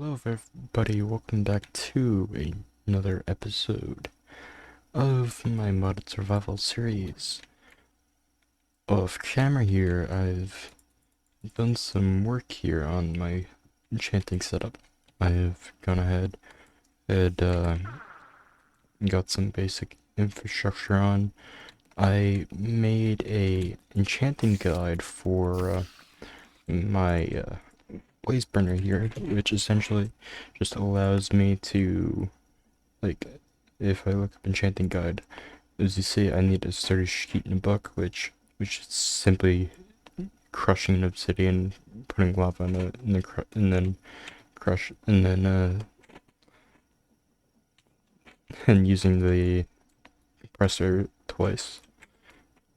Hello everybody, welcome back to another episode of my modded survival series. Off camera here, I've done some work here on my enchanting setup. I've gone ahead and got some basic infrastructure on. I made a enchanting guide for my blaze burner here, which essentially just allows me to, like, if I look up enchanting guide, as you see, I need a sturdy sheet in a book, which is simply crushing an obsidian, putting lava in it, and then crush, and then and using the compressor twice.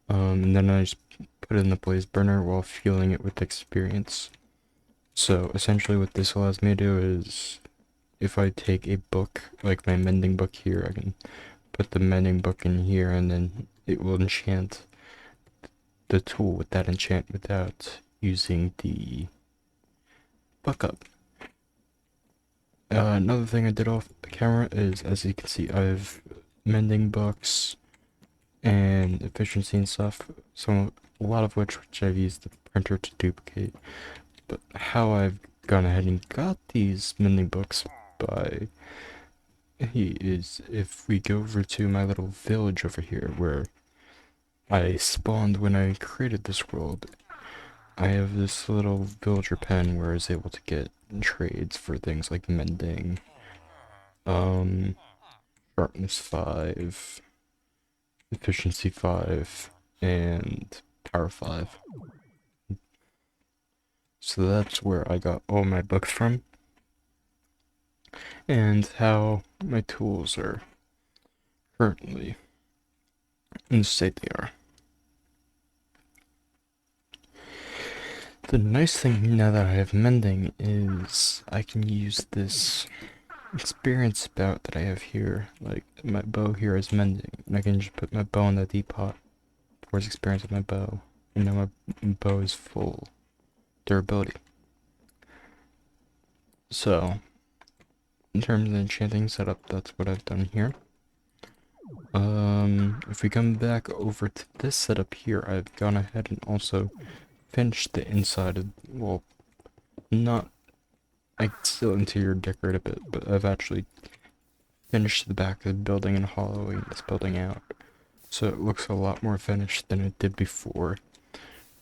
And then I just put it in the blaze burner while fueling it with experience. So essentially what this allows me to do is, if I take a book, like my mending book here, I can put the mending book in here and then it will enchant the tool with that enchant without using the book up. Another thing I did off the camera is, as you can see, I have mending books and efficiency and stuff, a lot of which I've used the printer to duplicate. But how I've gone ahead and got these mending books by is, if we go over to my little village over here where I spawned when I created this world, I have this little villager pen where I was able to get trades for things like mending, um, sharpness 5, efficiency 5, and power 5. So that's where I got all my books from, and how my tools are currently in the state they are. The nice thing now that I have mending is I can use this experience spout that I have here, like my bow here is mending, and I can just put my bow in the depot for his experience with my bow, and now my bow is full durability. So, in terms of the enchanting setup, that's what I've done here. If we come back over to this setup here, I've gone ahead and also finished the inside of, well, not, I still interior decorate a bit, but I've actually finished the back of the building and hollowing this building out. So it looks a lot more finished than it did before,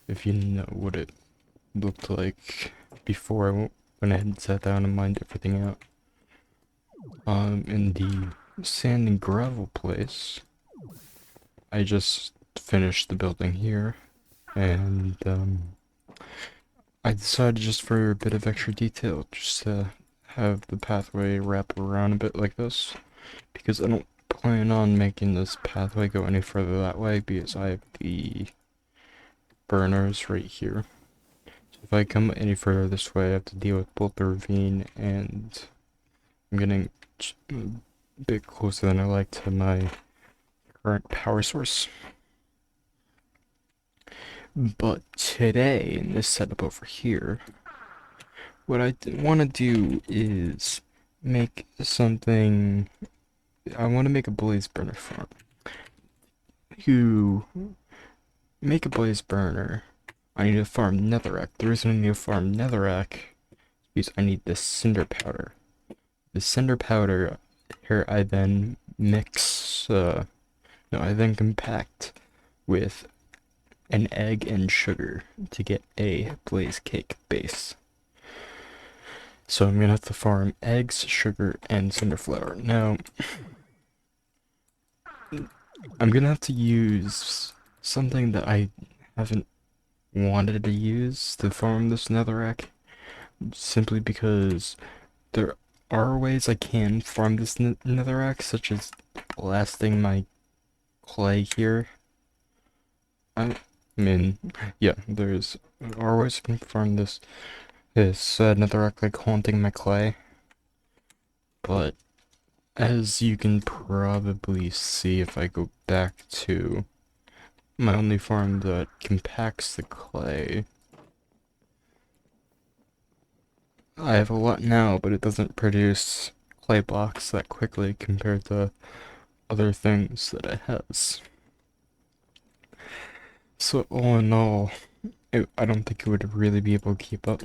if you know what it looked like before I went ahead and sat down and mined everything out. In the sand and gravel place, I just finished the building here, and I decided, just for a bit of extra detail, just to have the pathway wrap around a bit like this, because I don't plan on making this pathway go any further that way, because I have the burners right here. So if I come any further this way, I have to deal with both the ravine, and I'm getting a bit closer than I like to my current power source. But today, in this setup over here, what I want to do is make something. I want to make a blaze burner farm. To make a blaze burner, I need to farm netherrack. The reason I need to farm netherrack is because I need the cinder powder. The cinder powder here I then mix, no, I then compact with an egg and sugar to get a blaze cake base. So I'm gonna have to farm eggs, sugar, and cinder flour. Now, I'm gonna have to use something that I haven't wanted to use to farm this netherrack, simply because there are ways I can farm this netherrack, such as blasting my clay here. I mean, yeah, there's are ways I can farm this netherrack, like haunting my clay, but as you can probably see if I go back to my only farm that compacts the clay, I have a lot now, but it doesn't produce clay blocks that quickly compared to other things that it has. So all in all, I don't think it would really be able to keep up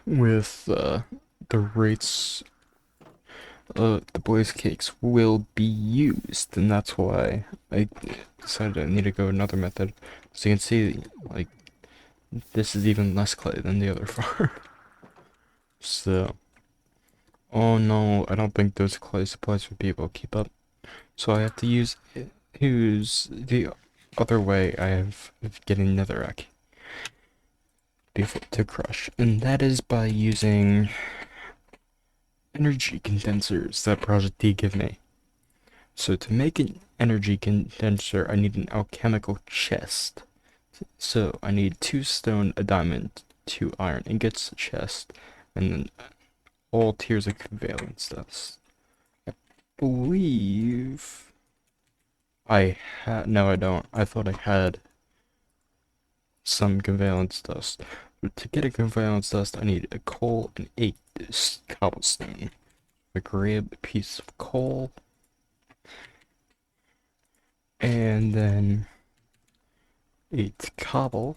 with the rates the blaze cakes will be used, and that's why I decided I need to go another method. So you can see, like, this is even less clay than the other farm. So, oh no, I don't think those clay supplies would be able to keep up. So I have to use the other way I have of getting netherrack before to crush, and that is by using energy condensers that Project D give me. So to make an energy condenser, I need an alchemical chest. So I need 2 stone, a diamond, 2 iron ingots, a chest, and then all tiers of valence dust. I believe I had. No, I don't. I thought I had some convalence dust. But to get a convalence dust, I need a coal and 8 cobblestone. I grab a piece of coal, and then 8 cobble.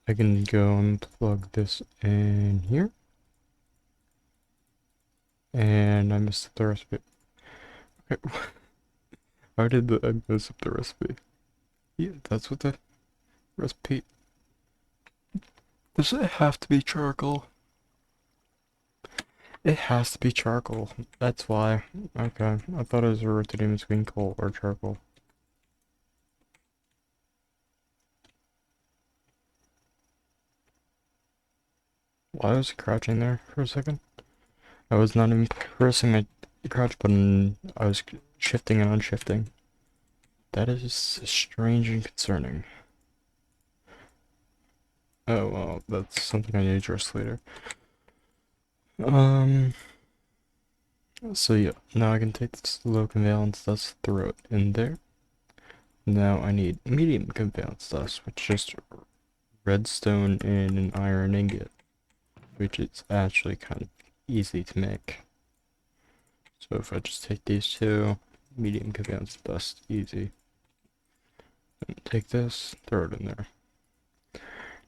I can go and plug this in here. And I messed up the recipe. Okay. How did I mess up the recipe? Yeah, that's what the recipe. Does it have to be charcoal? It has to be charcoal. That's why. Okay. I thought it was rotating between coal or charcoal. Why was it crouching there for a second? I was not even pressing my crouch button. I was shifting and unshifting. That is strange and concerning. Oh well, that's something I need to address later. So yeah, now I can take this low convalence dust, throw it in there. Now I need medium convalence dust, which is just redstone and an iron ingot, which is actually kind of easy to make. So if I just take these two, medium convalence dust, easy. And take this, throw it in there.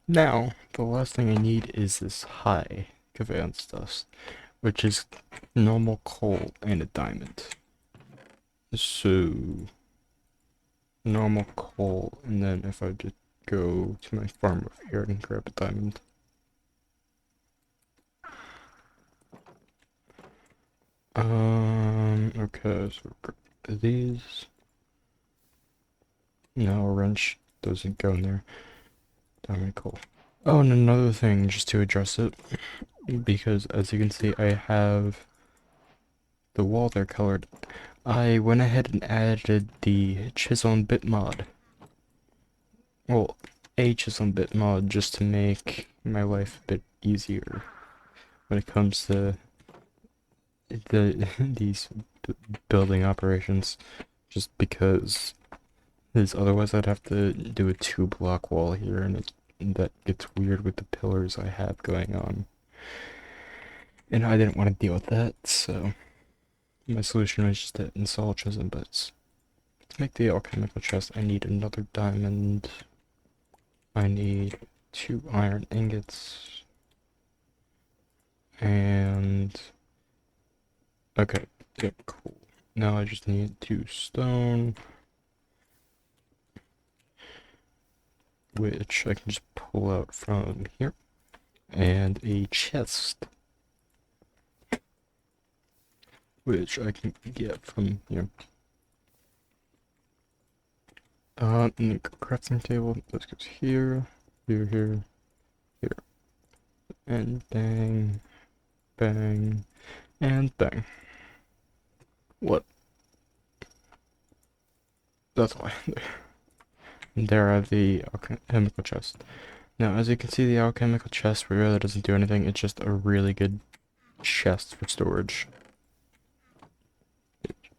Now, the last thing I need is this high convalence dust, which is normal coal and a diamond. So, normal coal, and then if I just go to my farm over here and grab a diamond. Okay, so these. No, a wrench doesn't go in there. Diamond coal. Oh, and another thing, just to address it, because as you can see, I have the wall there colored. I went ahead and added the chisel and bit mod. Well, a chisel and bit mod just to make my life a bit easier when it comes to these building operations. Just because otherwise I'd have to do a 2-block wall here, and that gets weird with the pillars I have going on. And I didn't want to deal with that, so my solution was just to install chisel and bits. To make the alchemical chest, I need another diamond. I need 2 iron ingots. And... okay, yeah, cool. Now I just need 2 stone, which I can just pull out from here. And a chest, which I can get from here. And the crafting table, this goes here, here, here, here. And bang, bang, and bang. What? That's why. And there are the alchemical chests. Now, as you can see, the alchemical chest really doesn't do anything. It's just a really good chest for storage.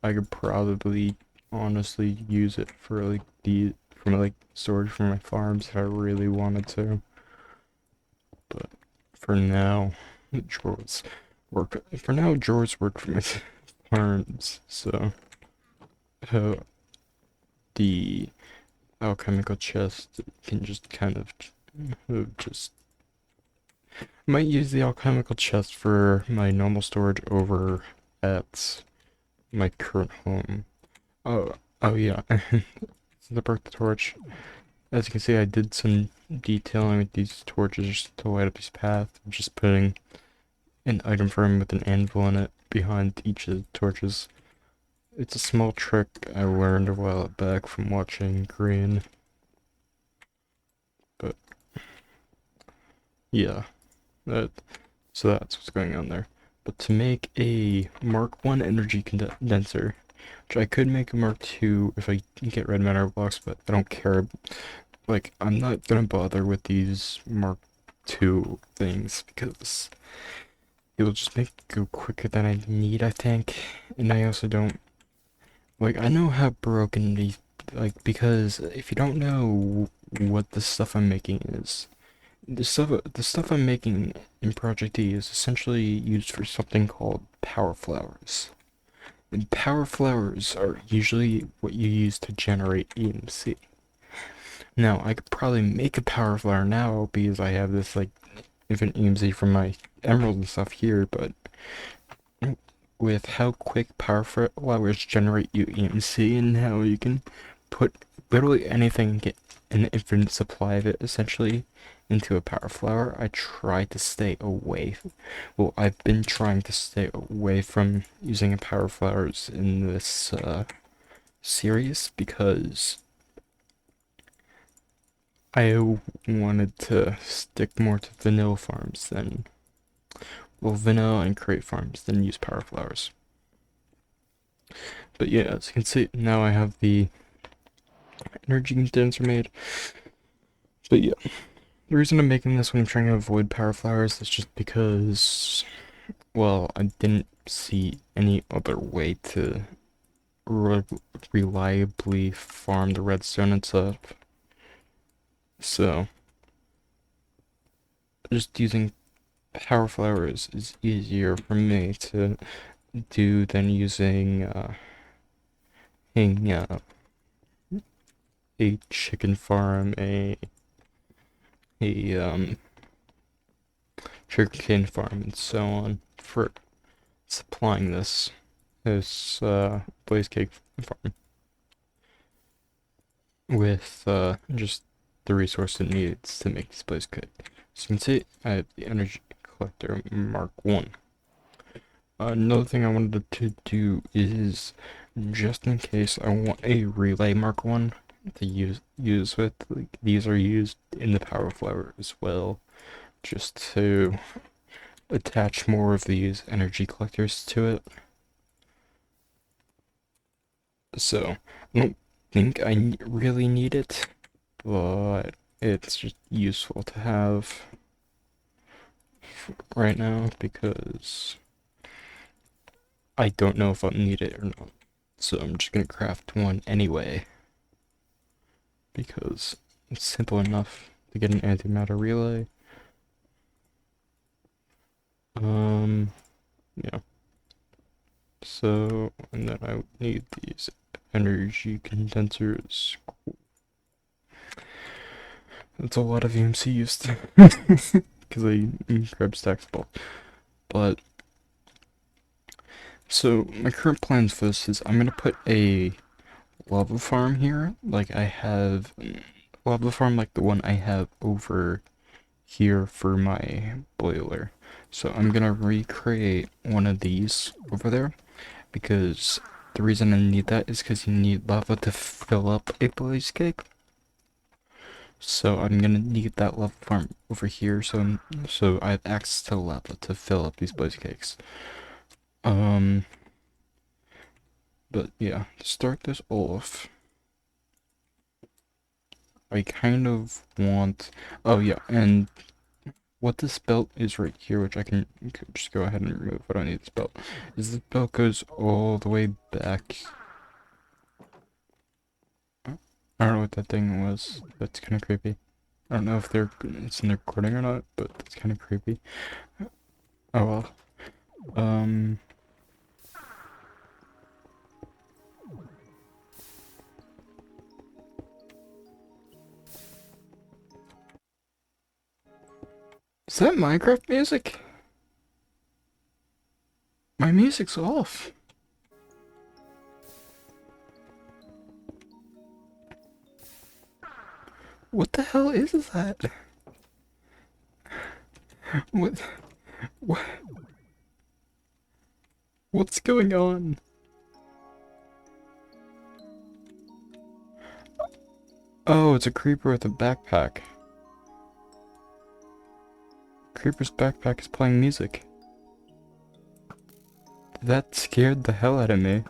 I could probably honestly use it for like for my, like, storage for my farms if I really wanted to. But for now, drawers work. For now, drawers work for my farms. So the alchemical chest can just kind of just might use the alchemical chest for my normal storage over at my current home. Oh yeah, the birth torch. As you can see, I did some detailing with these torches just to light up this path. I'm just putting an item frame with an anvil in it behind each of the torches. It's a small trick I learned a while back from watching Green. But yeah, so that's what's going on there. But to make a Mark 1 energy condenser, which I could make a Mark 2 if I get red matter blocks, but I don't care. Like, I'm not gonna bother with these Mark 2 things because it will just make it go quicker than I need, I think. And I also don't, like, I know how broken these, like, because if you don't know what the stuff I'm making is, the stuff I'm making in Project E is essentially used for something called power flowers. And power flowers are usually what you use to generate EMC. Now, I could probably make a power flower now because I have this, like, infinite EMC from my emerald and stuff here, but with how quick power flowers generate you EMC and how you can put literally anything and get an infinite supply of it essentially into a power flower, I try to stay away. Well, I've been trying to stay away from using power flowers in this series because I wanted to stick more to vanilla farms than, well, vanilla and crate farms than use power flowers. But yeah, as you can see, now I have the energy condenser made. But yeah, the reason I'm making this when I'm trying to avoid power flowers is just because, well, I didn't see any other way to reliably farm the redstone and stuff. So, just using power flowers is easier for me to do than using a chicken farm, a sugarcane farm, and so on for supplying this blaze cake farm with just the resource it needs to make this blaze cake. So you can see I have the energy collector Mark 1. Another thing I wanted to do is, just in case I want a relay Mark 1 to use with, like, these are used in the power flower as well, just to attach more of these energy collectors to it. So, I don't think I really need it, but it's just useful to have right now because I don't know if I'll need it or not. So I'm just gonna craft one anyway because it's simple enough to get an antimatter relay. Yeah. So, and then I need these energy condensers. That's a lot of EMC used because I grab stacks of bulk. But so my current plans for this is I'm gonna put a lava farm here, like I have lava farm like the one I have over here for my boiler. So I'm gonna recreate one of these over there because the reason I need that is because you need lava to fill up a blaze cake. So I'm gonna need that lava farm over here so I have access to lava to fill up these blaze cakes. But yeah, to start this off, I kind of want, oh yeah, and what this belt is right here, which I can just go ahead and remove, I don't need this belt, is this belt goes all the way back. I don't know what that thing was. That's kind of creepy. I don't know if it's in the recording or not, but it's kind of creepy. Oh well. Um. Is that Minecraft music? My music's off. What the hell is that? What? What? What's going on? Oh, it's a creeper with a backpack. Creeper's backpack is playing music. That scared the hell out of me.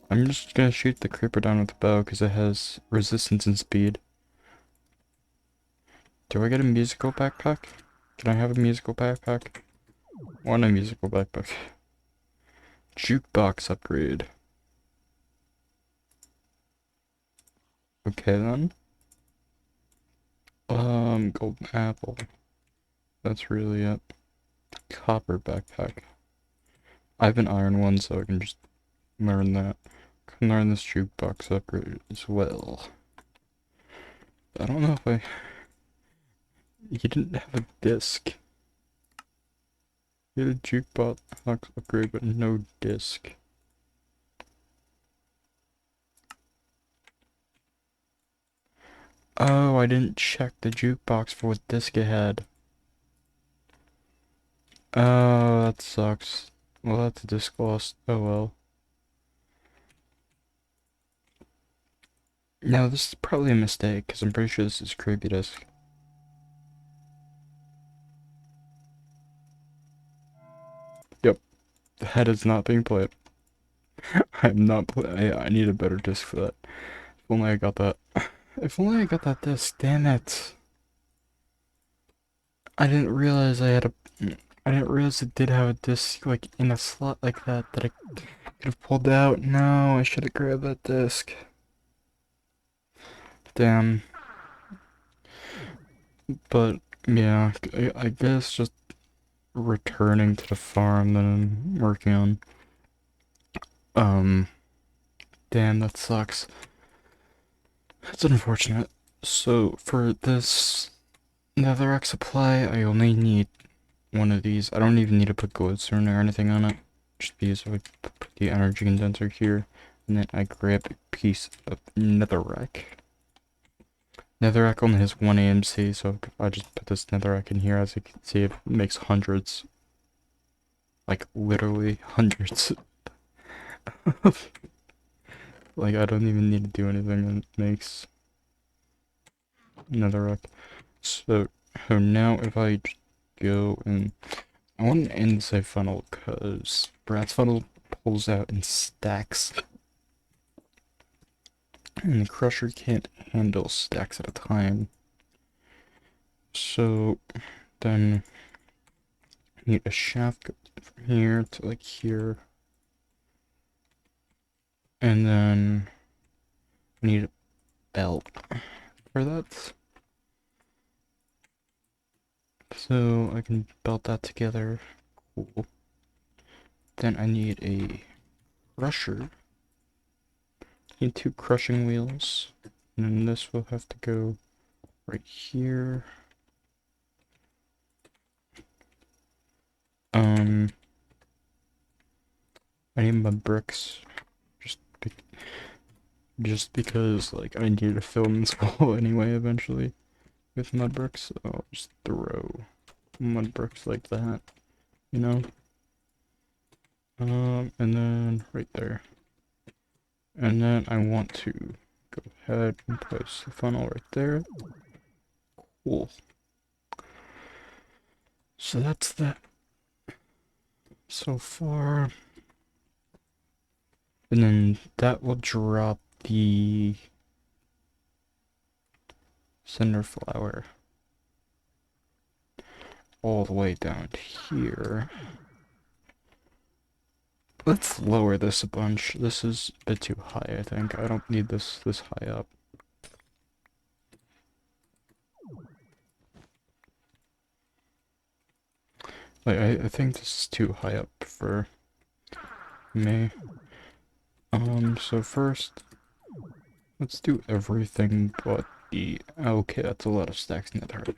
I'm just gonna shoot the creeper down with a bow because it has resistance and speed. Do I get a musical backpack? Can I have a musical backpack? Want a musical backpack. Jukebox upgrade. Okay then. Golden apple. That's really it. Copper backpack. I have an iron one, so I can just learn that. Can learn this jukebox upgrade as well. I don't know if I... You didn't have a disc. You had a jukebox upgrade, but no disc. Oh, I didn't check the jukebox for what disc it had. Oh, that sucks. Well, that's a disc lost. Oh well. No, this is probably a mistake, because I'm pretty sure this is creepy disc. Yep, that is not being played. I'm not I need a better disc for that. If only I got that. If only I got that disc, damn it. I didn't realize I had a... I didn't realize it did have a disc, like, in a slot like that, that I could have pulled out. No, I should have grabbed that disc. Damn. But, yeah, I guess just returning to the farm that I'm working on. Damn, that sucks. That's unfortunate. So, for this netherrack supply, I only need one of these. I don't even need to put glowstone or anything on it. Just these, I put the energy condenser here, and then I grab a piece of netherrack. Netherrack only has 1 AMC, so I just put this netherrack in here. As you can see, it makes hundreds. Like, literally hundreds. Like, I don't even need to do anything, and it makes netherrack. So now if I just go and... I want an inside funnel, because Brad's funnel pulls out in stacks. And the crusher can't handle stacks at a time. So then I need a shaft from here to like here. And then I need a belt for that. So I can belt that together. Cool. Then I need a crusher. Need 2 crushing wheels. And then this will have to go right here. I need my bricks. Just because, like, I need to fill in this hole anyway, eventually, with mud bricks, so I'll just throw mud bricks like that, you know? And then right there. And then I want to go ahead and place the funnel right there. Cool. So that's that so far. And then that will drop the cinder flower all the way down here. let's lower this a bunch. This is a bit too high, I think. I don't need this high up. Like, I think this is too high up for me. So first, let's do everything but the... Okay, that's a lot of stacks netherite.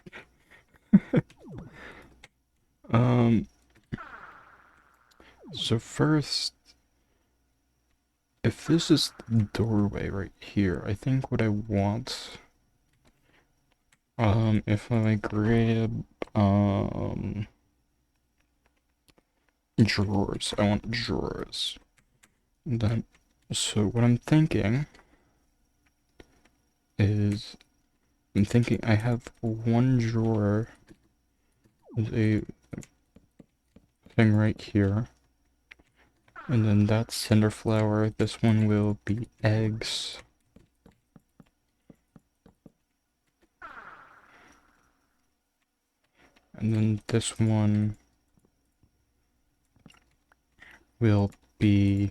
So first, if this is the doorway right here, I think what I want... if I grab, drawers, I want drawers. And then, so what I'm thinking is, I have one drawer, there's a thing right here, and then that's cinder flour. This one will be eggs. And then this one will be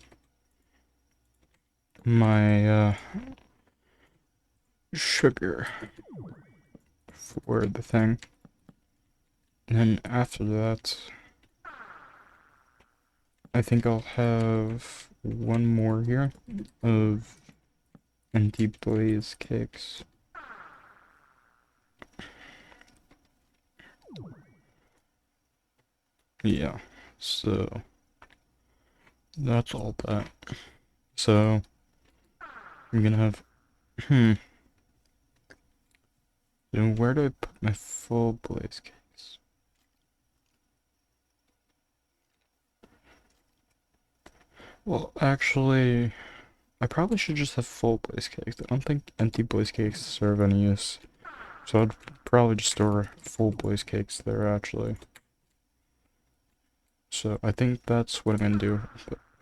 my sugar for the thing. And then after that, I think I'll have one more here of empty blaze cakes. Yeah, so that's all that. So I'm gonna have then where do I put my full blaze cakes? Well, actually, I probably should just have full blaze cakes. I don't think empty blaze cakes serve any use. So I'd probably just store full blaze cakes there, actually. So I think that's what I'm gonna do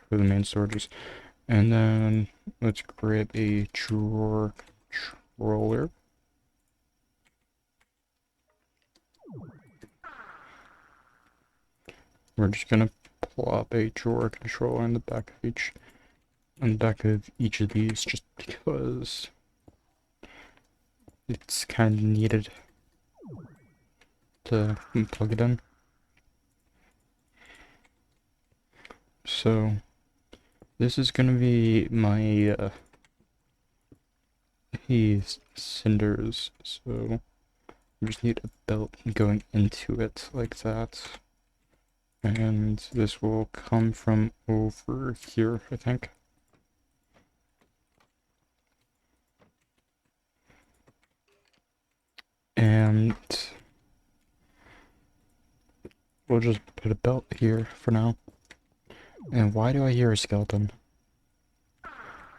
for the main storages. And then let's grab a drawer controller. We're just gonna plop a drawer controller in the back of each of these, just because it's kind of needed to plug it in. So this is gonna be my cinders. So I just need a belt going into it like that. And this will come from over here, I think. And we'll just put a belt here for now. And why do I hear a skeleton?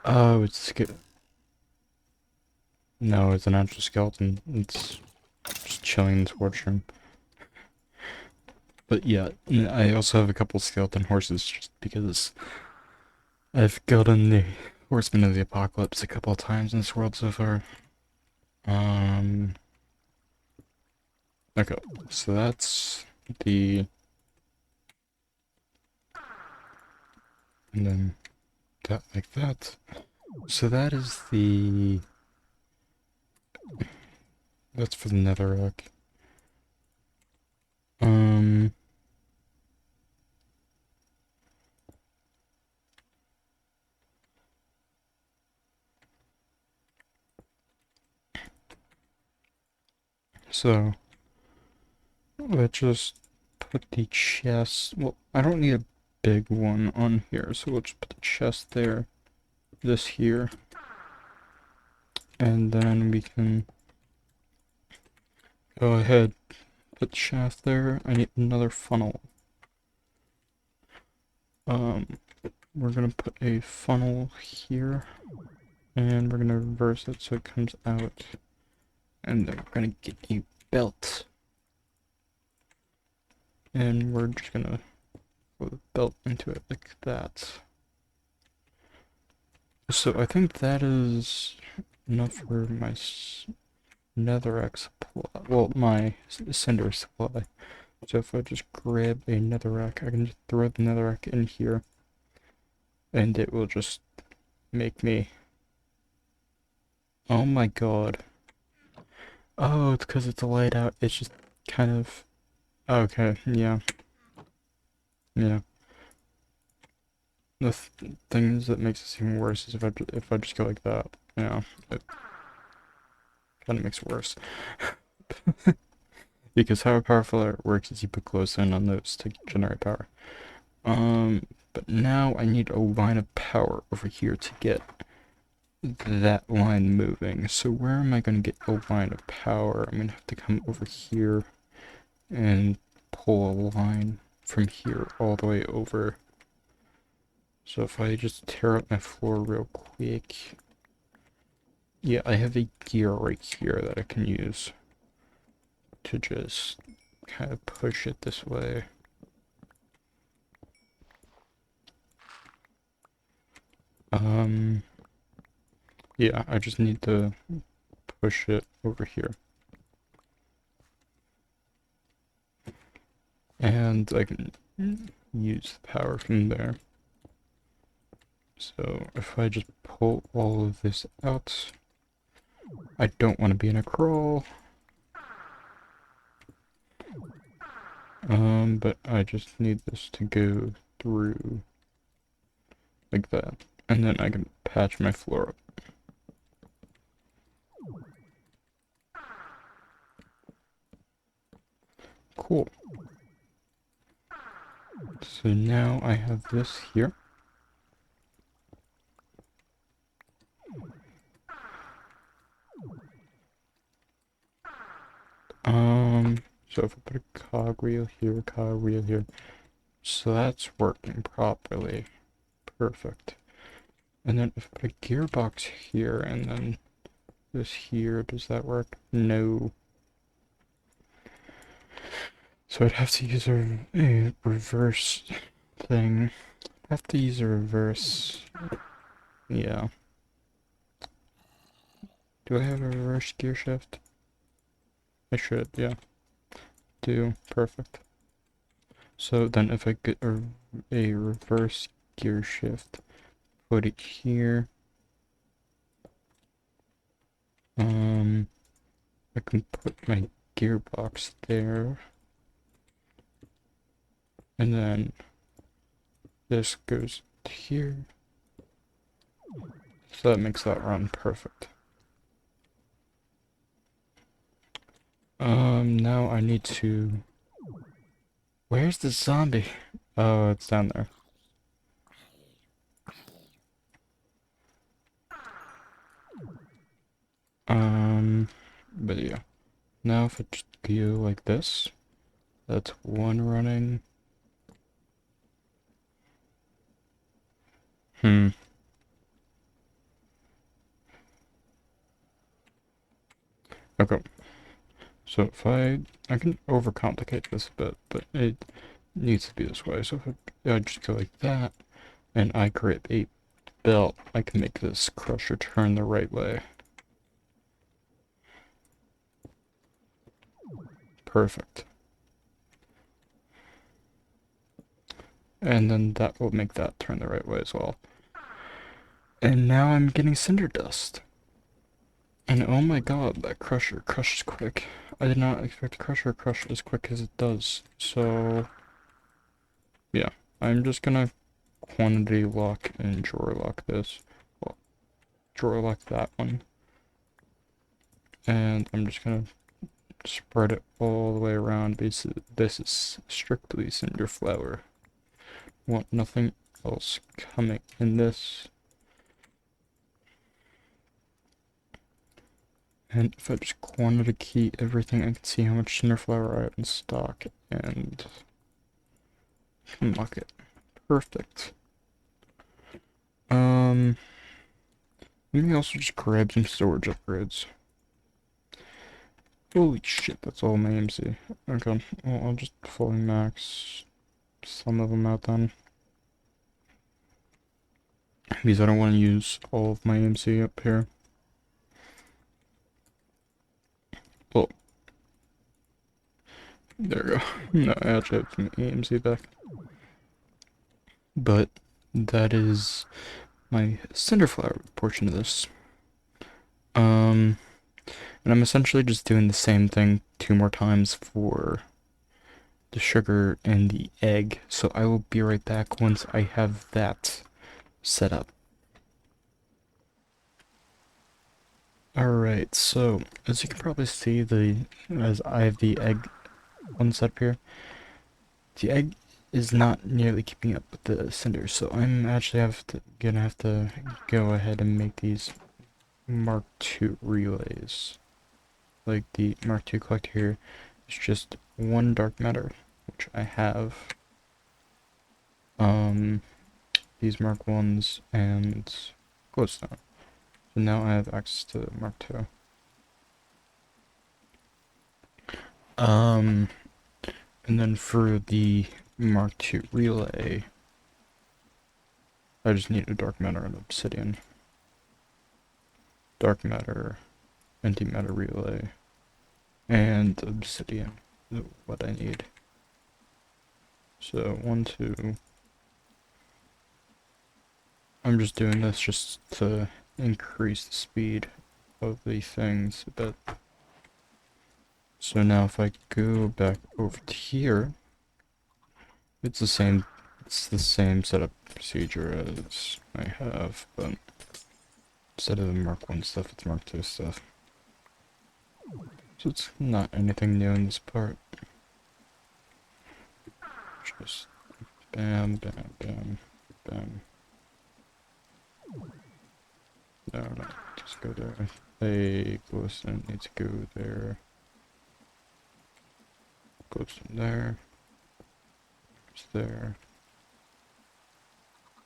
Oh, no, it's an actual skeleton. It's just chilling in the torch room. But yeah, I also have a couple skeleton horses just because I've gotten the Horsemen of the Apocalypse a couple of times in this world so far. Okay, so that's the... And then that like that. So that is the... That's for the netherrack. So let's just put the chest. Well, I don't need a big one on here, so we'll just put the chest there, this here, and then we can go ahead, put the shaft there. I need another funnel. We're gonna put a funnel here, and we're gonna reverse it so it comes out, and then we're gonna get a belt. And we're just gonna put the belt into it like that. So I think that is enough for my netherrack supply. Well, my cinder supply. So if I just grab a netherrack, I can just throw the netherrack in here. and it will just make me... Oh my god. Oh, it's because it's light out. It's just kind of... Okay, yeah. Yeah. The things that makes this even worse is if I just go like that. Yeah, it kind of makes it worse. Because how powerful it works is you put close in on those to generate power. But now I need a line of power over here to get that line moving. So where am I going to get a line of power? I'm going to have to come over here and pull a line from here all the way over. So if I just tear up my floor real quick. Yeah, I have a gear right here that I can use to just kind of push it this way. Yeah, I just need to push it over here. And I can use the power from there. So if I just pull all of this out, I don't want to be in a crawl. But I just need this to go through like that. And then I can patch my floor up. Cool. So now I have this here. So if I put a cogwheel here, so that's working properly. Perfect. And then if I put a gearbox here and then this here, does that work? No. So I'd have to use a reverse thing. I have to use a reverse. Yeah. Do I have a reverse gear shift? I should, yeah. Do. Perfect. So then if I get a reverse gear shift, put it here. I can put my gearbox there. And then this goes here. So that makes that run perfect. Now I need to... Where's the zombie? Oh, it's down there. But yeah. Now if I just go like this, that's one running. Okay. So if I can overcomplicate this a bit, but it needs to be this way. So if I just go like that, and I grip a belt, I can make this crusher turn the right way. Perfect. And then that will make that turn the right way as well. And now I'm getting cinder dust. And oh my god, that crusher crushes quick. I did not expect the crusher to crush as quick as it does. So, yeah, I'm just gonna quantity lock and drawer lock this. Well, drawer lock that one. And I'm just gonna spread it all the way around. Basically, this is strictly cinder flour. Want nothing else coming in this. And if I just quantity key everything, I can see how much cinder flour I have in stock and muck it. Perfect. Let me also just grab some storage upgrades. Holy shit, that's all my AMC. Okay, well, I'll just fully max some of them out then. Because I don't want to use all of my AMC up here. Oh. There we go. No, I actually have some AMC back. But that is my cinder flower portion of this. And I'm essentially just doing the same thing 2 more times for the sugar and the egg, so I will be right back once I have that set up. Alright, so as you can probably see, as I have the egg one set up here, the egg is not nearly keeping up with the cinder, so I'm actually gonna have to go ahead and make these Mark II relays. Like the Mark II collector here is just one dark matter, which I have. These Mark 1s and glowstone. So now I have access to Mark II. And then for the Mark II relay, I just need a dark matter and obsidian. Dark matter, antimatter relay, and obsidian is what I need. So 1, 2. I'm just doing this just to increase the speed of the things a bit. So now if I go back over to here, it's the same setup procedure as I have, but instead of the Mark 1 stuff, it's Mark 2 stuff. So it's not anything new in this part. Just bam, bam, bam, bam. No, just go there. A glowstone needs to go there. Glowstone there. It's there.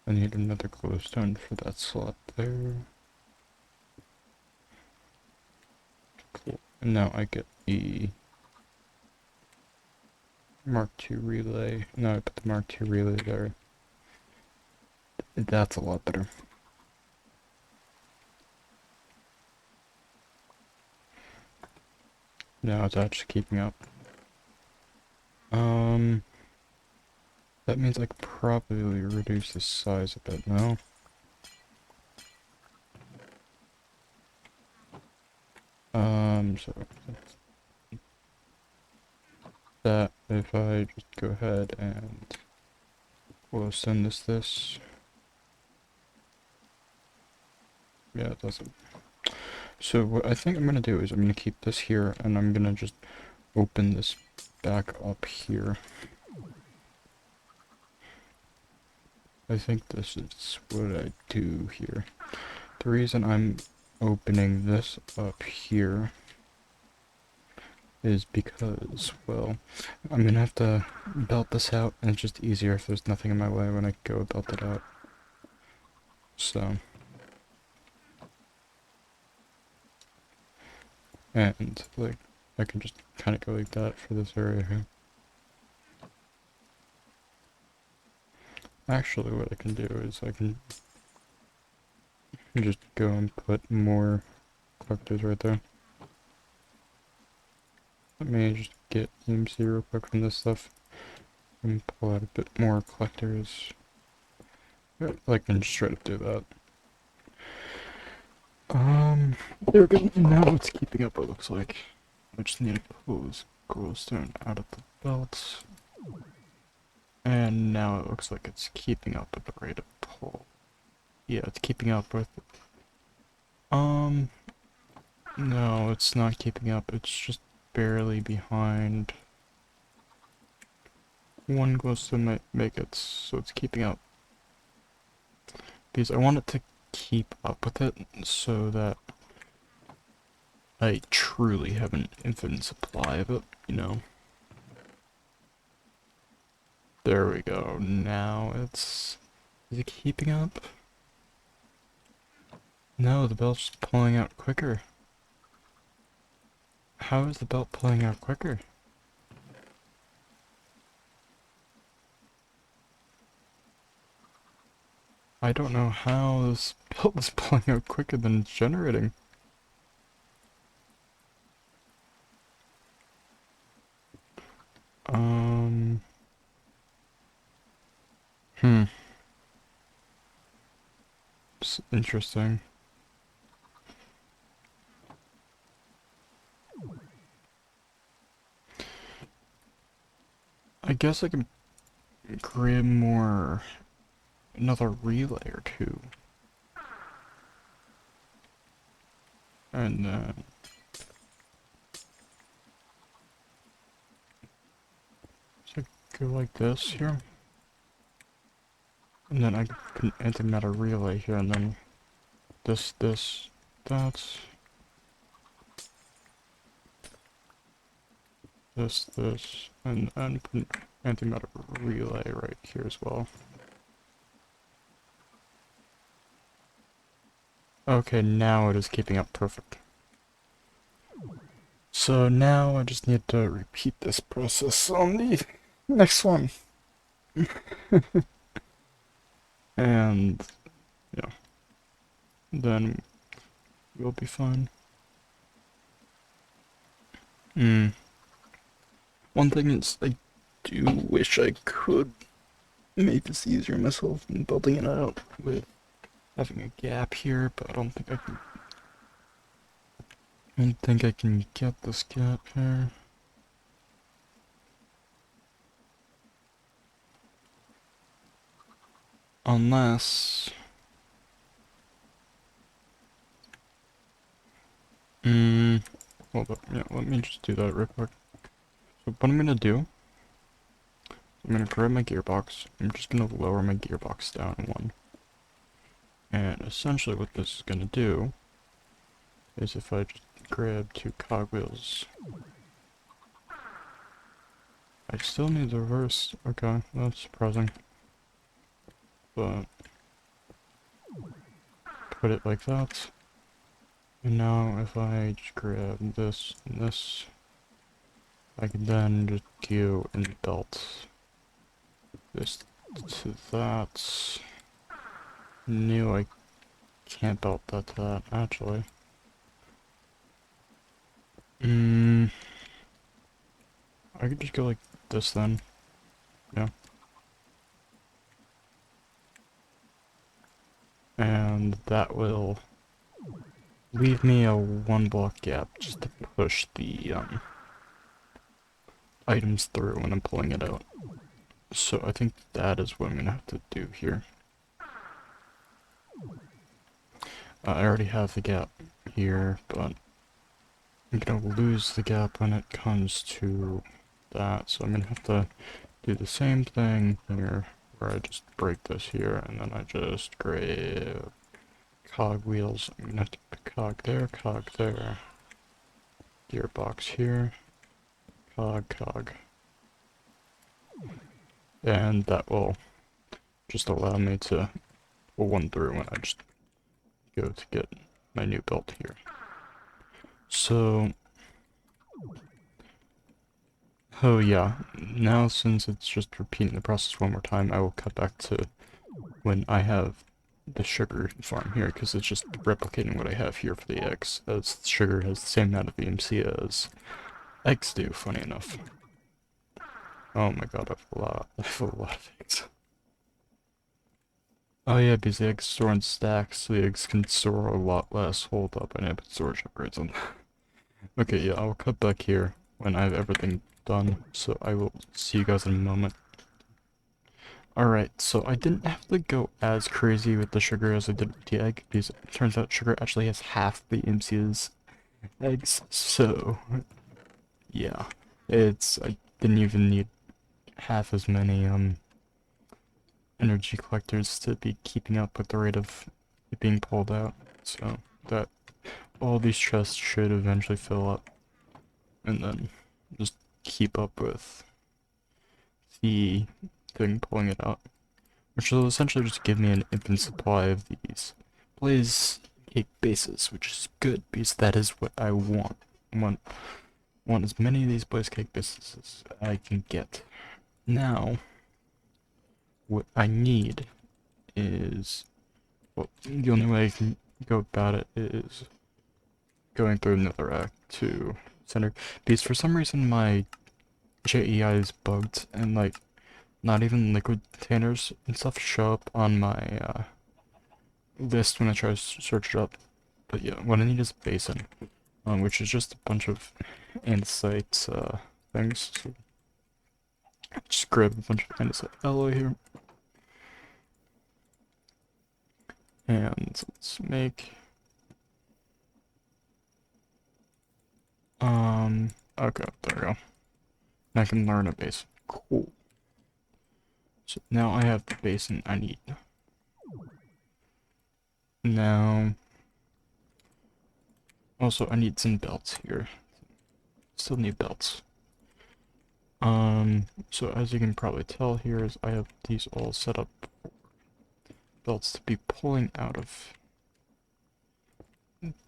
I need another glowstone for that slot there. Cool. And now I get the Mark II relay. Now I put the Mark II relay there. That's a lot better. Now it's actually keeping up. That means I could probably reduce the size a bit now. So that if I just go ahead and we'll send this. Yeah, it doesn't. So what I think I'm gonna do is I'm gonna keep this here and I'm gonna just open this back up here. I think this is what I do here. The reason I'm opening this up here is because, well, I'm gonna have to belt this out, and it's just easier if there's nothing in my way when I go belt it out. So, and like, I can just kind of go like that for this area here. Actually, what I can do is I can just go and put more collectors right there. Let me just get EMC real quick from this stuff and pull out a bit more collectors. Yeah, I can straight up do that. There we go. Now it's keeping up, it looks like. I just need to pull this glowstone out of the belt. And now it looks like it's keeping up with the rate of pull. Yeah, it's keeping up with... No, it's not keeping up. It's just barely behind. One glowstone might make it, so it's keeping up. Because I want it to keep up with it so that I truly have an infinite supply of it, you know? There we go. Now it's... Is it keeping up? No, the belt's pulling out quicker. How is the belt pulling out quicker? I don't know how this belt is pulling out quicker than it's generating. Hmm. Interesting. I guess I can grab another relay or two. And then so go like this here. And then I can antimatter relay here, and then this, that's this, and put an antimatter relay right here as well. Okay, now it is keeping up perfect. So now I just need to repeat this process on the next one. And yeah, then we'll be fine. One thing is, I do wish I could make this easier myself than building it out with having a gap here, but I don't think I can. I don't think I can get this gap here. Unless... Hold up, yeah, let me just do that real quick. So what I'm gonna do, I'm gonna grab my gearbox, I'm just gonna lower my gearbox down one. And essentially what this is gonna do is if I just grab two cogwheels, I still need the reverse. Okay, that's surprising. But put it like that. And now if I just grab this and this, I can then just go and belt this to that. No, I can't belt that to that, actually. I could just go like this then. Yeah. And that will leave me a 1 block gap just to push the items through when I'm pulling it out. So I think that is what I'm gonna have to do here. I already have the gap here, but I'm gonna lose the gap when it comes to that, so I'm gonna have to do the same thing here, where I just break this here, and then I just grab cog wheels. I'm gonna have to put cog there, gearbox here, cog. And that will just allow me to pull one through when I just go to get my new belt here. So, oh yeah, now since it's just repeating the process one more time, I will cut back to when I have the sugar farm here, because it's just replicating what I have here for the eggs, as sugar has the same amount of EMC as eggs do, funny enough. Oh my god, I have a lot of eggs. Oh yeah, because the eggs store in stacks, so the eggs can store a lot less. Hold up, I need to put storage upgrades on. Okay, yeah, I'll cut back here when I have everything done, so I will see you guys in a moment. Alright, so I didn't have to go as crazy with the sugar as I did with the egg, because it turns out sugar actually has half the EMC's eggs, so yeah, I didn't even need half as many energy collectors to be keeping up with the rate of it being pulled out, so that all these chests should eventually fill up, and then just keep up with the thing pulling it out, which will essentially just give me an infinite supply of these blaze cake bases, which is good because that is what I want. Want as many of these blaze cake bases as I can get. Now, what I need is, well, the only way I can go about it is going through Netherrack to center, because for some reason my JEI is bugged, and like, not even liquid containers and stuff show up on my list when I try to search it up. But yeah, what I need is a basin, which is just a bunch of andesite things. So just grab a bunch of andesite alloy here, and let's make okay, there we go. I can learn a basin. Cool. So now I have the basin I need. Now, also I need some belts here. Still need belts. So as you can probably tell here is I have these all set up for belts to be pulling out of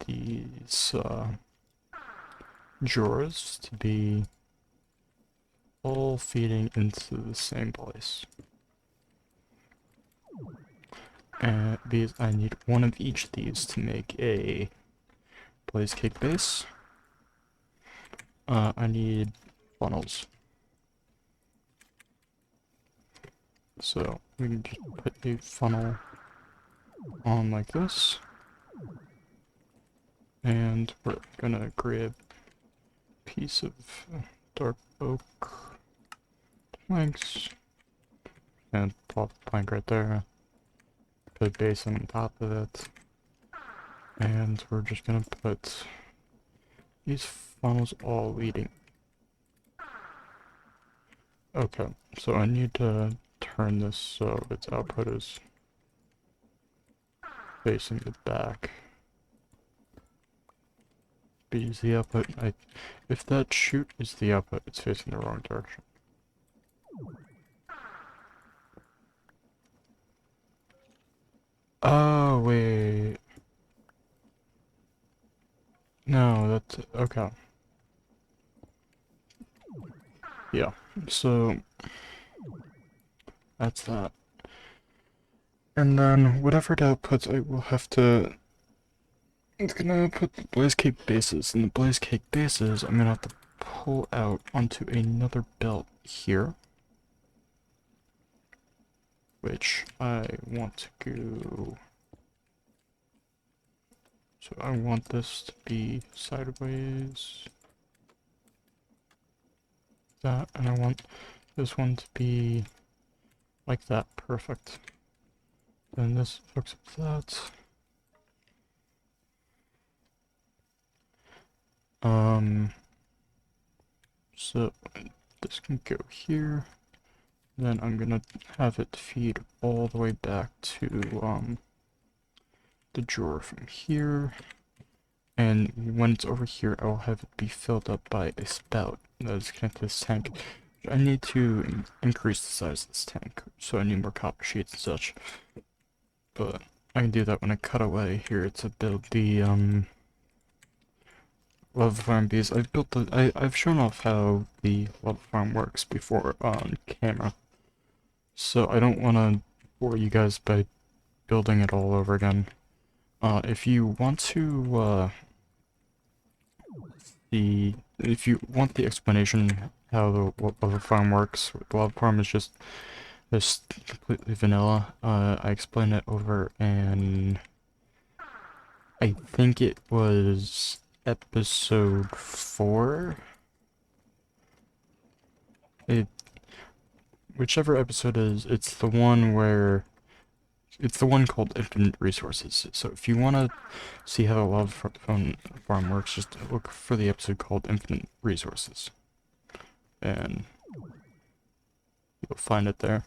these drawers to be all feeding into the same place. And these, I need one of each of these to make a blaze cake base. I need funnels. So we can just put a funnel on like this. And we're gonna grab a piece of dark oak planks and plop a plank right there. Put a basin on top of it. And we're just gonna put these funnels all leading. Okay, so I need to turn this so its output is facing the back. Because the output, if that chute is the output, it's facing the wrong direction. Oh, wait. No, that's, okay. Yeah, so that's that. And then whatever it outputs, I will have to, it's gonna put the blaze cake bases, and the blaze cake bases I'm gonna have to pull out onto another belt here. Which I want to go, so I want this to be sideways, that, and I want this one to be like that, perfect. Then this hooks up to that. So this can go here. Then I'm gonna have it feed all the way back to the drawer from here. And when it's over here, I'll have it be filled up by a spout that is connected to this tank. I need to increase the size of this tank, so I need more copper sheets and such. But I can do that when I cut away here to build the lava farm, because I've shown off how the lava farm works before on camera. So I don't want to bore you guys by building it all over again. If you want to if you want the explanation how the lava farm works, the lava farm is just completely vanilla. I explained it over in, I think it was episode 4. Whichever episode is, it's the one where it's the one called Infinite Resources. So if you want to see how the lava farm works, just look for the episode called Infinite Resources. And you'll find it there.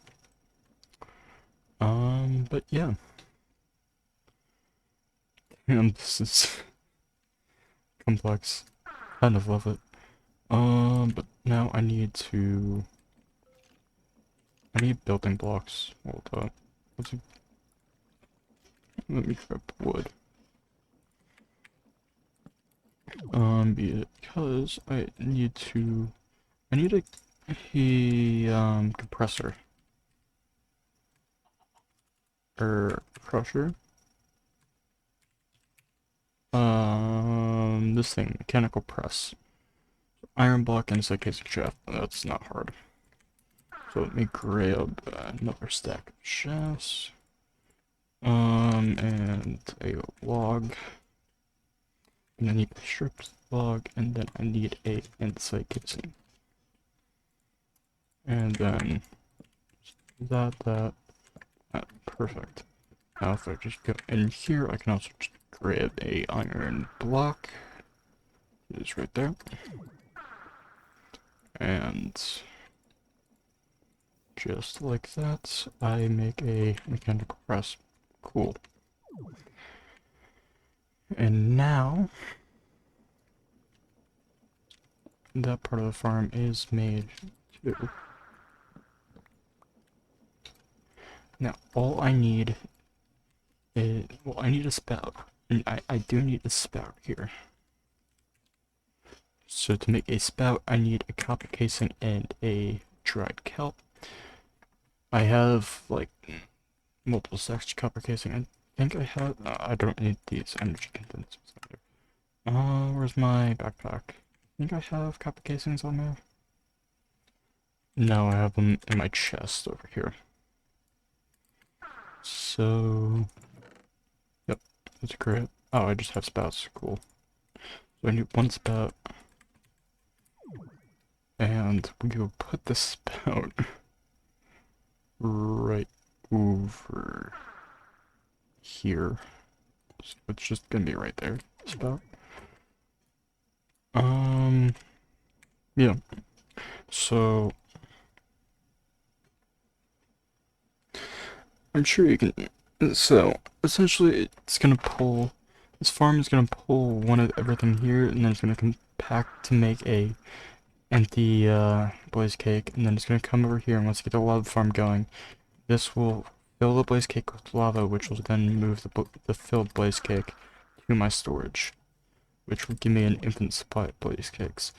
But yeah. And this is complex. Kind of love it. But now I need building blocks. Hold up. Let me grab wood. Because I need a compressor. Or crusher. This thing, mechanical press. Iron block and casing shaft. That's not hard. So let me grab another stack of shafts. And a log. And I need a stripped log, and then I need a insight casing. And then that, perfect. Now if I just go in here, I can also just grab a iron block. It's right there. And just like that, I make a mechanical press. Cool. And now, that part of the farm is made too. Now, all I need is, well, I need a spout. And I do need a spout here. So to make a spout, I need a copper casing and a dried kelp. I have, like, multiple stacks of copper casing. I think I have, I don't need these energy condensers either. Where's my backpack? I think I have copper casings on there. No, I have them in my chest over here. So, yep, that's great. Oh, I just have spouts, cool. So I need one spout. And we will put the spout right over here. So it's just gonna be right there, spout. Yeah. So I'm sure you can. So essentially, it's gonna pull. This farm is gonna pull one of everything here, and then it's gonna compact to make a empty blaze cake, and then it's gonna come over here, and once you get the lava farm going, this will fill the blaze cake with lava, which will then move the filled blaze cake to my storage, which will give me an infinite supply of blaze cakes,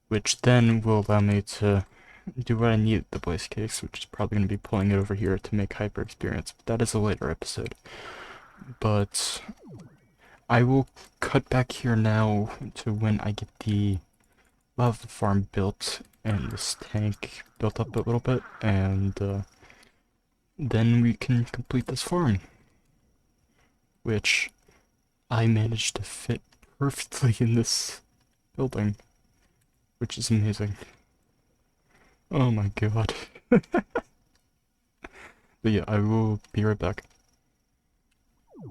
which then will allow me to do what I need with the blaze cakes, which is probably going to be pulling it over here to make hyper experience, but that is a later episode. But I will cut back here now to when I get the lava farm built and this tank built up a little bit, and then we can complete this farm, which I managed to fit perfectly in this building, which is amazing. Oh my god. But yeah, I will be right back.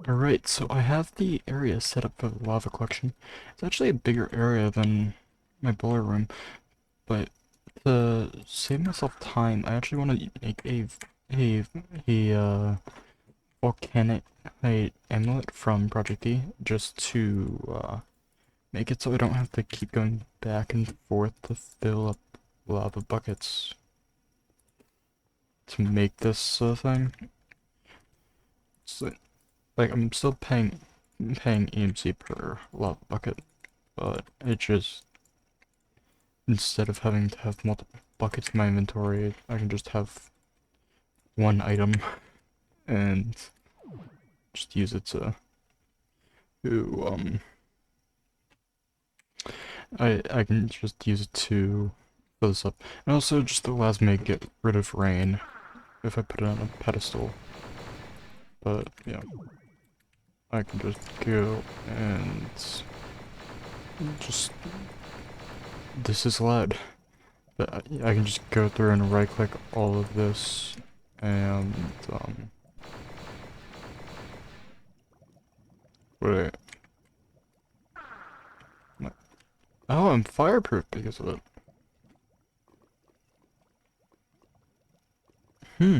Alright, so I have the area set up for the lava collection. It's actually a bigger area than my boiler room, but to save myself time, I actually want to make a volcanic amulet from Project E, just to make it so I don't have to keep going back and forth to fill up lava buckets to make this thing. So, like, I'm still paying EMC per lava bucket, but it just, instead of having to have multiple buckets in my inventory, I can just have one item and just use it to I can just use it to fill this up. And also just allows me to get rid of rain if I put it on a pedestal. But yeah, I can just go and just, this is lead. But I can just go through and right click all of this and wait. Oh, I'm fireproof because of it. Hmm.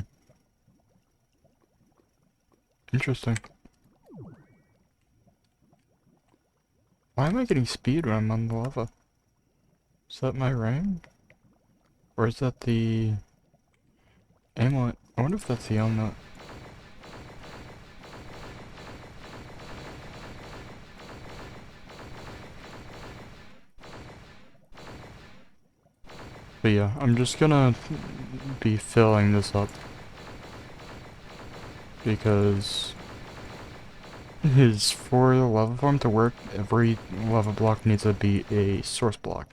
Interesting. Why am I getting speed when I'm on the lava? Is that my rank? Or is that the amulet? I wonder if that's the amulet. But yeah, I'm just gonna be filling this up because for the lava farm to work, every lava block needs to be a source block.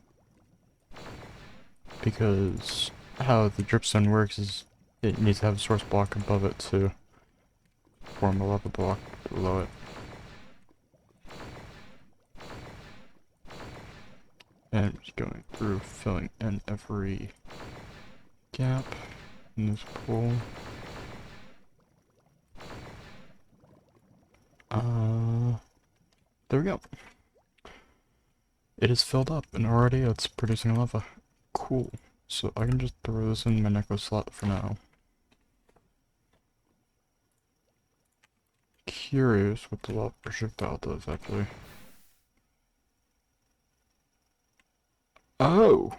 Because how the dripstone works is it needs to have a source block above it to form a lava block below it. And just going through, filling in every gap in this pool. There we go. It is filled up, and already it's producing lava. Cool. So I can just throw this in my necklace slot for now. Curious what the lava projectile does, actually. Oh!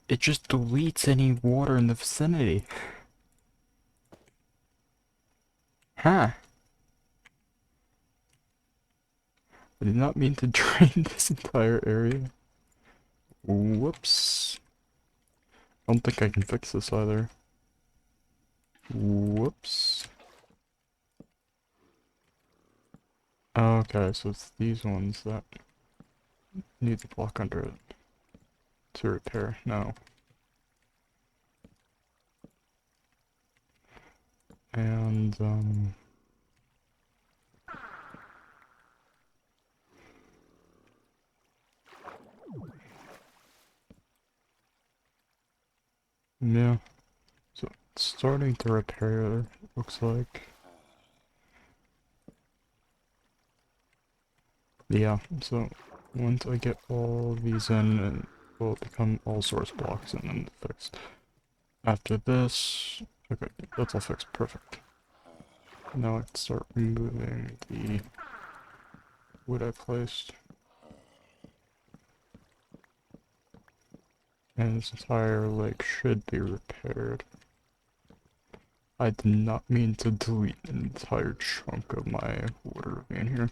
It just deletes any water in the vicinity. Huh. I did not mean to drain this entire area. Whoops. I don't think I can fix this either. Whoops. Okay, so it's these ones that need the block under it to repair. No. And, yeah. So it's starting to repair, looks like. Yeah, so once I get all these in, it will become all source blocks and then fixed. After this, okay, that's all fixed, perfect. Now I can start removing the wood I placed. And this entire lake should be repaired. I did not mean to delete an entire chunk of my water in here.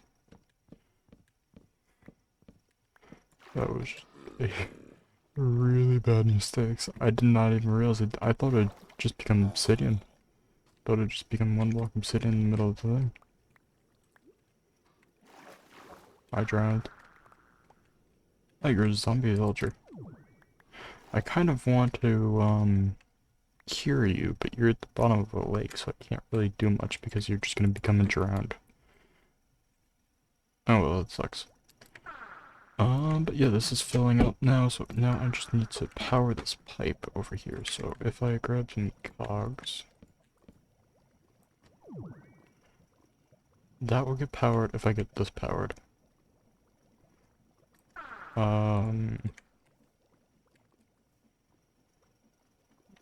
That was a really bad mistake. I did not even realize it. I thought it'd just become obsidian. Thought it'd just become one block obsidian in the middle of the thing. I drowned. Oh, you're a zombie villager. I kind of want to, cure you, but you're at the bottom of a lake, so I can't really do much because you're just gonna become drowned. Oh well, that sucks. But yeah, this is filling up now, so now I just need to power this pipe over here. So if I grab some cogs, that will get powered if I get this powered.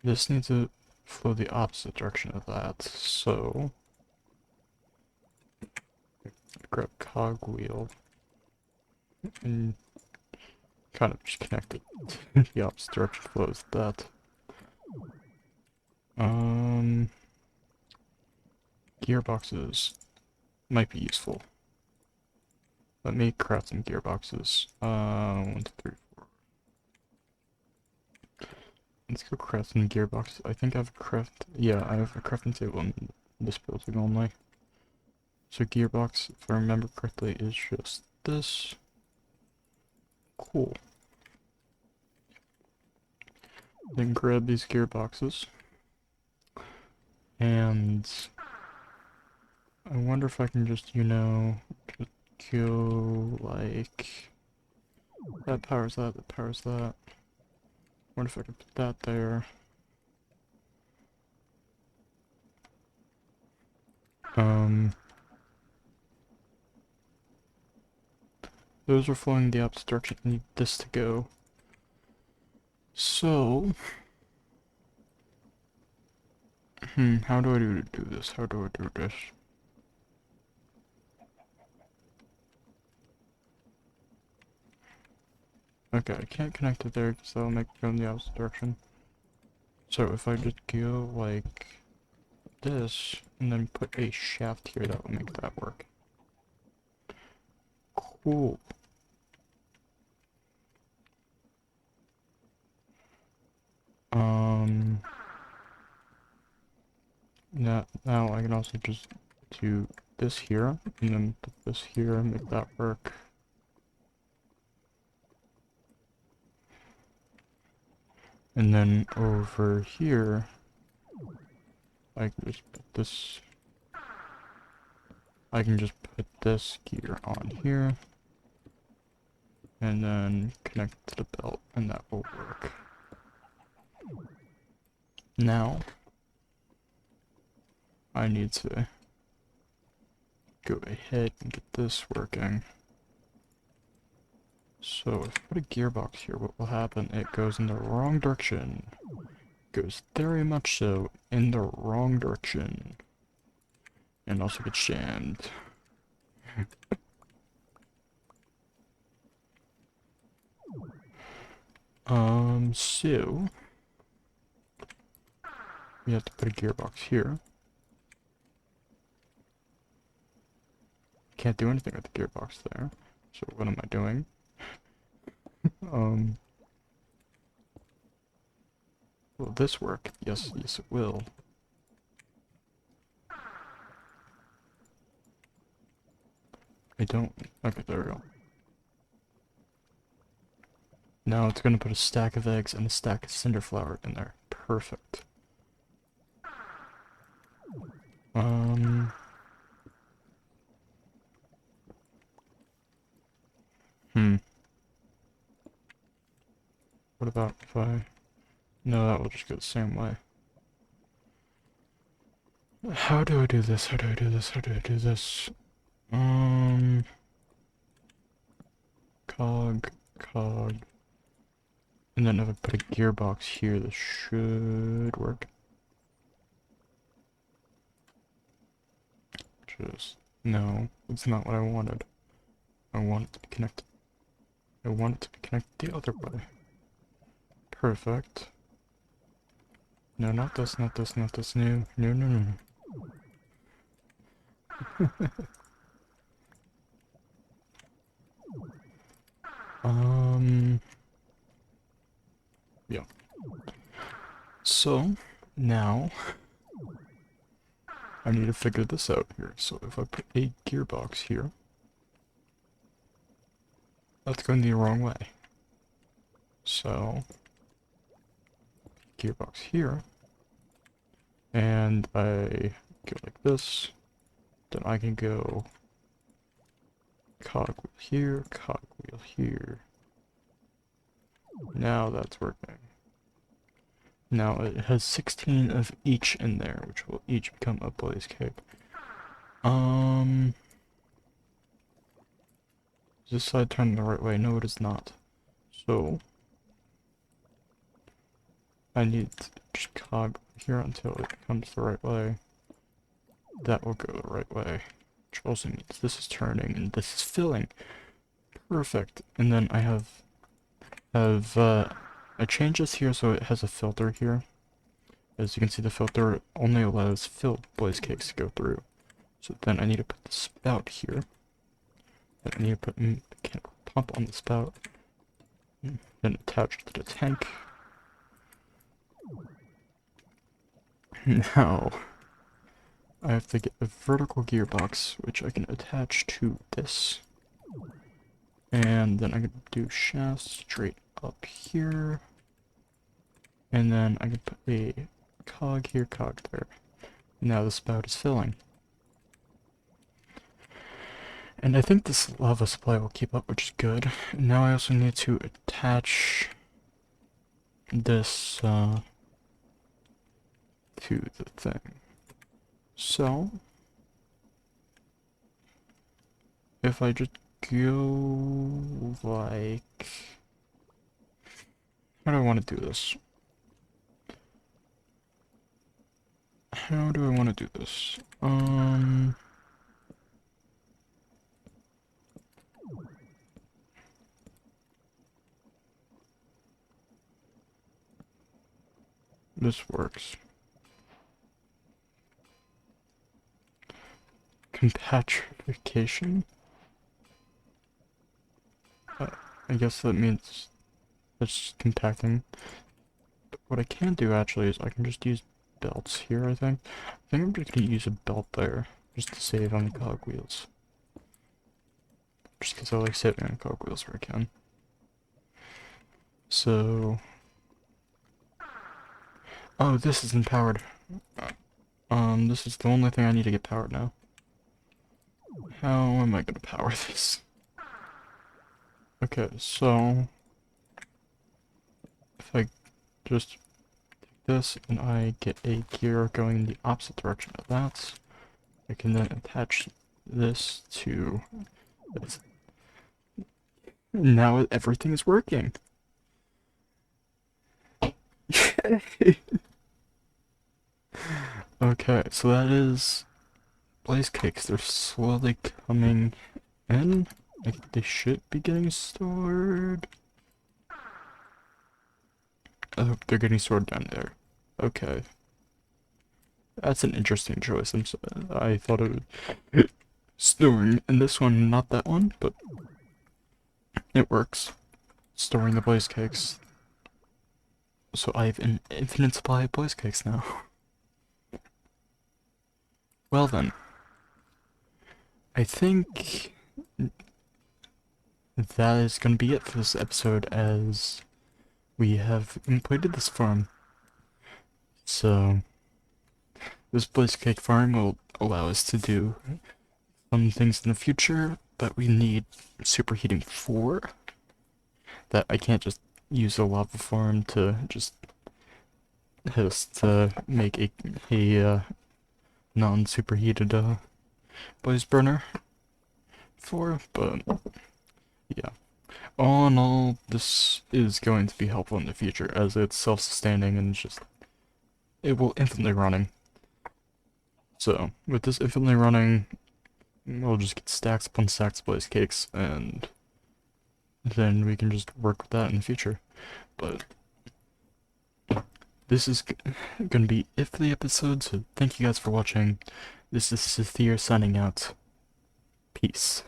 This needs to flow the opposite direction of that, so grab cogwheel and kind of just connect it the opposite direction flows that. Gearboxes might be useful. Let me craft some gearboxes. 1, 2, 3, 4. Let's go craft some gearboxes. I think I have a craft. Yeah, I have a crafting table in this building only. So gearbox, if I remember correctly, is just this. Cool. Then grab these gearboxes. And I wonder if I can just, just go like that powers that, that powers that. What if I could put that there? Those are flowing the opposite direction. I need this to go. So, how do I do this? How do I do this? Okay, I can't connect it there because that'll make it go in the opposite direction. So if I just go like this, and then put a shaft here, that will make that work. Cool. Now I can also just do this here, and then put this here and make that work. And then over here, I can just put this I can just put this gear on here, and then connect to the belt, and that will work. Now, I need to go ahead and get this working. So if I put a gearbox here, what will happen? It goes in the wrong direction. Goes very much so in the wrong direction. And also gets jammed. So we have to put a gearbox here. Can't do anything with the gearbox there. So what am I doing? Will this work? Yes, yes it will. I don't. Okay, there we go. Now it's gonna put a stack of eggs and a stack of cinderflower in there. Perfect. What about if I... No, that will just go the same way. How do I do this? How do I do this? How do I do this? Cog, cog. And then if I put a gearbox here, this should work. Just... No, it's not what I wanted. I want it to be connected. I want it to be connected the other way. Perfect. No, not this, not this, not this. No, no, no, no. Yeah. So, now, I need to figure this out here. So if I put a gearbox here, that's going the wrong way. So, gearbox here, and I go like this, then I can go cogwheel here, cogwheel here. Now that's working. Now it has 16 of each in there, which will each become a blaze cake. Is this side turned the right way? No, it is not. So, I need to just cog here until it comes the right way. That will go the right way. Which also means this is turning and this is filling. Perfect. And then I I changed this here so it has a filter here. As you can see, the filter only allows filled blaze cakes to go through. So then I need to put the spout here. And I need to put the pump on the spout. Then attach it to the tank. Now, I have to get a vertical gearbox, which I can attach to this. And then I can do shafts straight up here. And then I can put a cog here, cog there. Now the spout is filling. And I think this lava supply will keep up, which is good. And now I also need to attach this to the thing. So, if I just go like... How do I want to do this? How do I want to do this? This works. Compatrification? I guess that means it's compacting. But what I can do actually is I can just use belts here, I think. I think I'm just gonna use a belt there, just to save on the cogwheels. Just because I like saving on cogwheels where I can. So... Oh, this isn't powered. This is the only thing I need to get powered now. How am I gonna power this? Okay, so if I just take this and I get a gear going in the opposite direction of that, I can then attach this to this. Now everything is working. Okay, so that is Blaze Cakes. They're slowly coming in. Like, they should be getting stored. Oh, they're getting stored down there. Okay. That's an interesting choice. I thought it would storing in this one, not that one, but it works. Storing the Blaze Cakes. So I have an infinite supply of Blaze Cakes now. Well then. I think that is gonna be it for this episode, as we have completed this farm. So this Blaze Cake farm will allow us to do some things in the future, but we need superheating 4. That I can't just use a lava farm to just make a non-superheated blaze burner for, but yeah. All in all, this is going to be helpful in the future, as it's self-sustaining and it will infinitely running. So with this infinitely running, we'll just get stacks upon stacks of Blaze Cakes, and then we can just work with that in the future. But this is gonna be it for the episode, so thank you guys for watching. This is Sathir signing out. Peace.